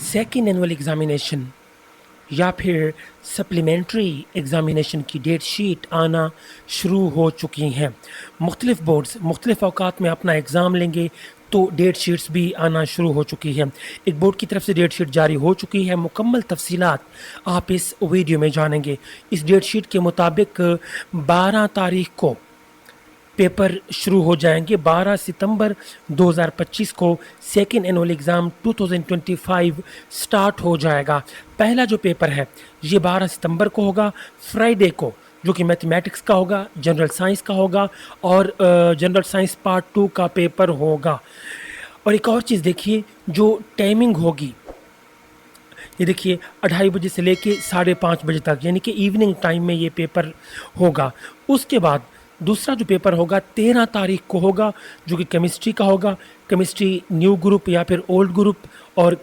Second annual examination یا پھر supplementary examination کی ڈیٹ شیٹ آنا شروع ہو چکی ہیں. مختلف بورڈز مختلف اوقات میں اپنا ایگزام لیں گے تو ڈیٹ شیٹس بھی آنا شروع ہو چکی ہیں. ایک بورڈ کی طرف سے ڈیٹ شیٹ جاری ہو چکی ہے. مکمل تفصیلات آپ اس ویڈیو میں جانیں گے. اس ڈیٹ شیٹ کے مطابق 12 تاریخ کو پیپر شروع ہو جائیں گے. 12 ستمبر 2025 کو سیکنڈ اینول ایگزام 2025 سٹارٹ ہو جائے گا. پہلا جو پیپر ہے یہ 12 ستمبر کو ہوگا، فرائیڈے کو، جو کہ میتھمیٹکس کا ہوگا، جنرل سائنس کا ہوگا اور جنرل سائنس پارٹ 2 کا پیپر ہوگا. اور ایک اور چیز دیکھیے، جو ٹائمنگ ہوگی یہ دیکھیے 2:30 بجے سے لے کے 5:30 بجے تک، یعنی کہ ایوننگ ٹائم میں یہ پیپر ہوگا. اس کے بعد دوسرا جو پیپر ہوگا 13 تاریخ کو ہوگا، جو کہ کیمسٹری کا ہوگا. کیمسٹری نیو گروپ یا پھر اولڈ گروپ، اور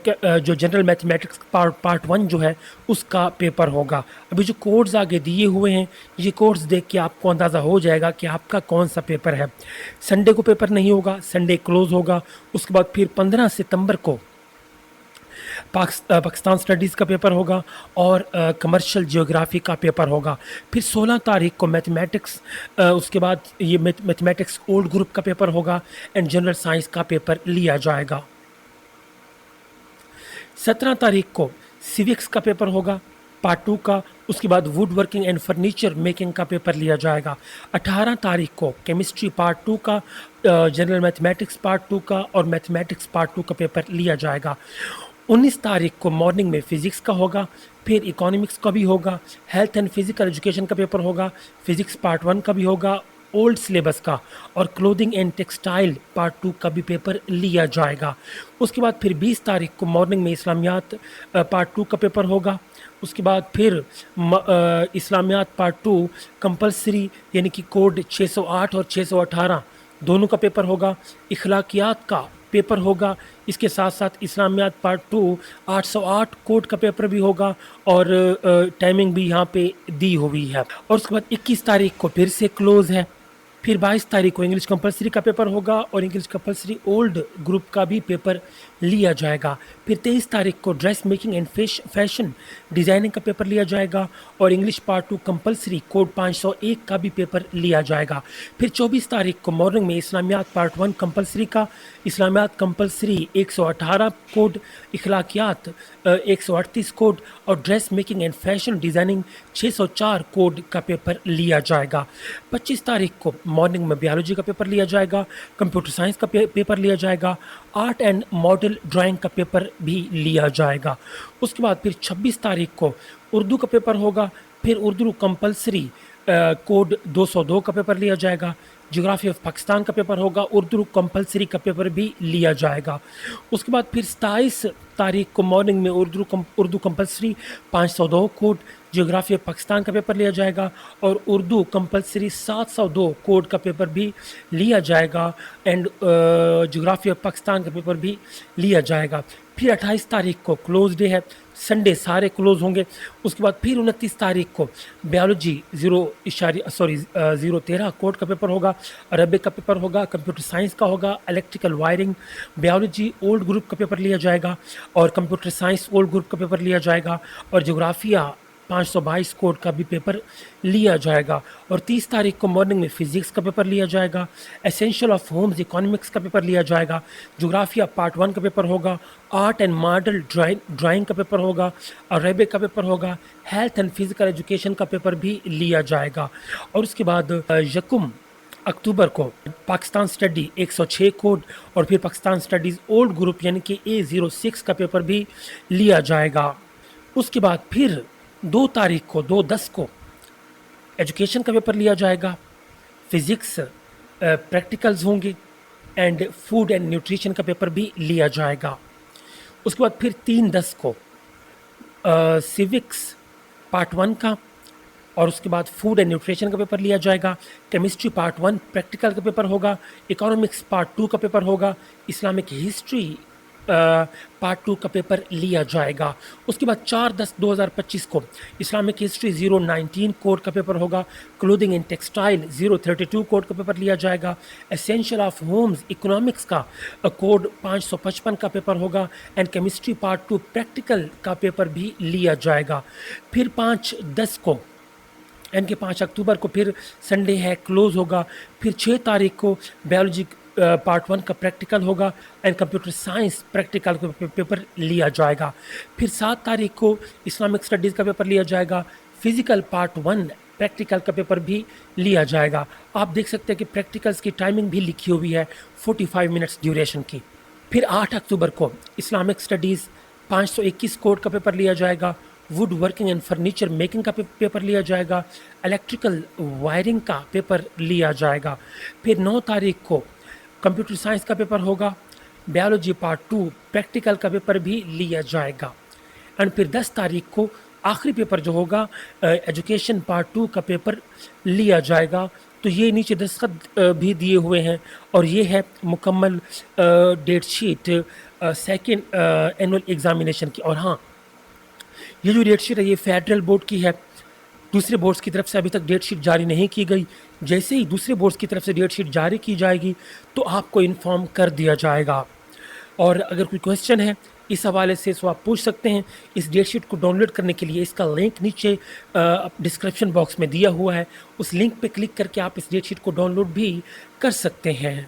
جو جنرل میتھمیٹکس پارٹ 1 جو ہے اس کا پیپر ہوگا. ابھی جو کوڈز آگے دیے ہوئے ہیں یہ کوڈز دیکھ کے آپ کو اندازہ ہو جائے گا کہ آپ کا کون سا پیپر ہے. سنڈے کو پیپر نہیں ہوگا، سنڈے کلوز ہوگا. اس کے بعد پھر 15 ستمبر کو پاکستان سٹڈیز کا پیپر ہوگا اور کمرشل جیوگرافی کا پیپر ہوگا. پھر 16 تاریخ کو میتھمیٹکس، اس کے بعد یہ میتھمیٹکس اولڈ گروپ کا پیپر ہوگا اینڈ جنرل سائنس کا پیپر لیا جائے گا. 17 تاریخ کو سیوکس کا پیپر ہوگا پارٹ 2 کا. اس کے بعد would working and furniture making کا پیپر لیا جائے گا. 18 تاریخ کو کیمسٹری پارٹ 2 کا، جنرل میتھمیٹکس پارٹ 2 کا اور میتھمیٹکس پارٹ 2 کا پیپر لیا جائے گا. 19 تاریخ کو مارننگ میں فزکس کا ہوگا، پھر اکانومکس کا بھی ہوگا، ہیلتھ اینڈ فزیکل ایجوکیشن کا پیپر ہوگا، فزکس پارٹ 1 کا بھی ہوگا اولڈ سلیبس کا، اور کلودنگ اینڈ ٹیکسٹائل پارٹ 2 کا بھی پیپر لیا جائے گا. اس کے بعد پھر 20 تاریخ کو مارننگ میں اسلامیات پارٹ 2 کا پیپر ہوگا. اس کے بعد پھر اسلامیات پارٹ 2 کمپلسری، یعنی کہ کوڈ 608 اور 618 دونوں کا پیپر ہوگا. اخلاقیات کا پیپر ہوگا. اس کے ساتھ ساتھ اسلامیات پارٹ 2 808 کوڈ کا پیپر بھی ہوگا اور ٹائمنگ بھی یہاں پہ دی ہوئی ہے. اور اس کے بعد 21 تاریخ کو پھر سے کلوز ہے. پھر 22 تاریخ کو انگلش کمپلسری کا پیپر ہوگا اور انگلش کمپلسری اولڈ گروپ کا بھی پیپر لیا جائے گا. پھر 23 تاریخ کو dress making and fashion designing کا پیپر لیا جائے گا اور انگلش پارٹ 2 کمپلسری کوڈ 501 کا بھی پیپر لیا جائے گا. پھر 24 تاریخ کو مارننگ میں اسلامیات پارٹ 1 کمپلسری کا، اسلامیات کمپلسری 118 کوڈ، اخلاقیات 138 کوڈ اور dress making and fashion designing 604 code کا پیپر لیا جائے گا. 25 تاریخ کو مارننگ میں بیالوجی کا پیپر لیا جائے گا، کمپیوٹر سائنس کا پیپر لیا جائے گا، آرٹ اینڈ ماڈل ڈرائنگ کا پیپر بھی لیا جائے گا. اس کے بعد پھر 26 تاریخ کو اردو کا پیپر ہوگا. پھر اردو کمپلسری کوڈ 202 کا پیپر لیا جائے گا. جغرافی آف پاکستان کا پیپر ہوگا، اردو کمپلسری کا پیپر بھی لیا جائے گا. اس کے بعد پھر 27 تاریخ کو مارننگ میں اردو کمپلسری 502 کوڈ، جغرافی آف پاکستان کا پیپر لیا جائے گا اور اردو کمپلسری 702 کوڈ کا پیپر بھی لیا جائے گا اینڈ جغرافی آف پاکستان کا پیپر بھی لیا جائے گا. پھر 28 تاریخ کو کلوز ڈے ہے، سنڈے سارے کلوز ہوں گے. اس کے بعد پھر 29 تاریخ کو بیالوجی 013 کوڈ کا پیپر ہوگا، عربک کا پیپر ہوگا، کمپیوٹر سائنس کا ہوگا، electrical wiring biology old group کا پیپر لیا جائے گا اور کمپیوٹر سائنس اولڈ گروپ کا پیپر لیا جائے گا اور جغرافیہ 522 کوڈ کا بھی پیپر لیا جائے گا. اور 30 تاریخ کو مارننگ میں فزکس کا پیپر لیا جائے گا، اسینشل آف ہومز اکانومکس کا پیپر لیا جائے گا، جغرافیہ پارٹ 1 کا پیپر ہوگا، آرٹ اینڈ ماڈل ڈرائنگ کا پیپر ہوگا، عربک کا پیپر ہوگا، ہیلتھ اینڈ فزیکل ایجوکیشن کا پیپر بھی لیا جائے گا. اور اس کے بعد 1 اکتوبر کو پاکستان سٹڈی 106 کوڈ اور پھر پاکستان سٹڈیز اولڈ گروپ یعنی کہ A06 کا پیپر بھی لیا جائے گا. اس کے بعد پھر 2 تاریخ کو 2/10 کو ایجوکیشن کا پیپر لیا جائے گا، فزکس پریکٹیکلز ہوں گے اینڈ فوڈ اینڈ نیوٹریشن کا پیپر بھی لیا جائے گا. اس کے بعد پھر 3/10 کو سیوکس پارٹ 1 کا اور اس کے بعد فوڈ اینڈ نیوٹریشن کا پیپر لیا جائے گا. کیمسٹری پارٹ 1 پریکٹیکل کا پیپر ہوگا، اکانومکس پارٹ 2 کا پیپر ہوگا، اسلامک ہسٹری پارٹ 2 کا پیپر لیا جائے گا. اس کے بعد 4/10/2025 کو اسلامک ہسٹری 019 کوڈ کا پیپر ہوگا. کلودنگ اینڈ ٹیکسٹائل 032 کوڈ کا پیپر لیا جائے گا. اسینشل آف ہومز اکنامکس کا کوڈ 555 کا پیپر ہوگا. اینڈ کیمسٹری پارٹ 2 پریکٹیکل کا پیپر بھی لیا جائے گا. پھر 5/10 کو یعنی کہ 5 اکتوبر کو پھر سنڈے ہے کلوز ہوگا. پھر 6 تاریخ کو بیولوجی پارٹ 1 کا پریکٹیکل ہوگا اینڈ کمپیوٹر سائنس پریکٹیکل کا پیپر لیا جائے گا. پھر 7 تاریخ کو اسلامک اسٹڈیز کا پیپر لیا جائے گا. فزیکل پارٹ 1 پریکٹیکل کا پیپر بھی لیا جائے گا. آپ دیکھ سکتے ہیں کہ پریکٹیکلز کی ٹائمنگ بھی لکھی ہوئی ہے 45 منٹس ڈیوریشن کی. پھر 8 اکتوبر کو اسلامک اسٹڈیز 521 کوڈ کا پیپر لیا جائے گا. Wood working and furniture making کا پیپر لیا جائے گا. الیکٹریکل وائرنگ کا پیپر لیا جائے گا. پھر 9 تاریخ کو کمپیوٹر سائنس کا پیپر ہوگا. بیولوجی پارٹ 2 پریکٹیکل کا پیپر بھی لیا جائے گا. اینڈ پھر 10 تاریخ کو آخری پیپر جو ہوگا ایجوکیشن پارٹ 2 کا پیپر لیا جائے گا. تو یہ نیچے دستخط بھی دیے ہوئے ہیں اور یہ ہے مکمل date sheet second annual examination کی. اور ہاں یہ جو ڈیٹ شیٹ ہے یہ فیڈرل بورڈ کی ہے. دوسرے بورڈز کی طرف سے ابھی تک ڈیٹ شیٹ جاری نہیں کی گئی. جیسے ہی دوسرے بورڈز کی طرف سے ڈیٹ شیٹ جاری کی جائے گی تو آپ کو انفارم کر دیا جائے گا. اور اگر کوئی کویسچن ہے اس حوالے سے تو آپ پوچھ سکتے ہیں. اس ڈیٹ شیٹ کو ڈاؤن لوڈ کرنے کے لیے اس کا لنک نیچے ڈسکرپشن باکس میں دیا ہوا ہے. اس لنک پہ کلک کر کے آپ اس ڈیٹ شیٹ کو ڈاؤن لوڈ بھی کر سکتے ہیں.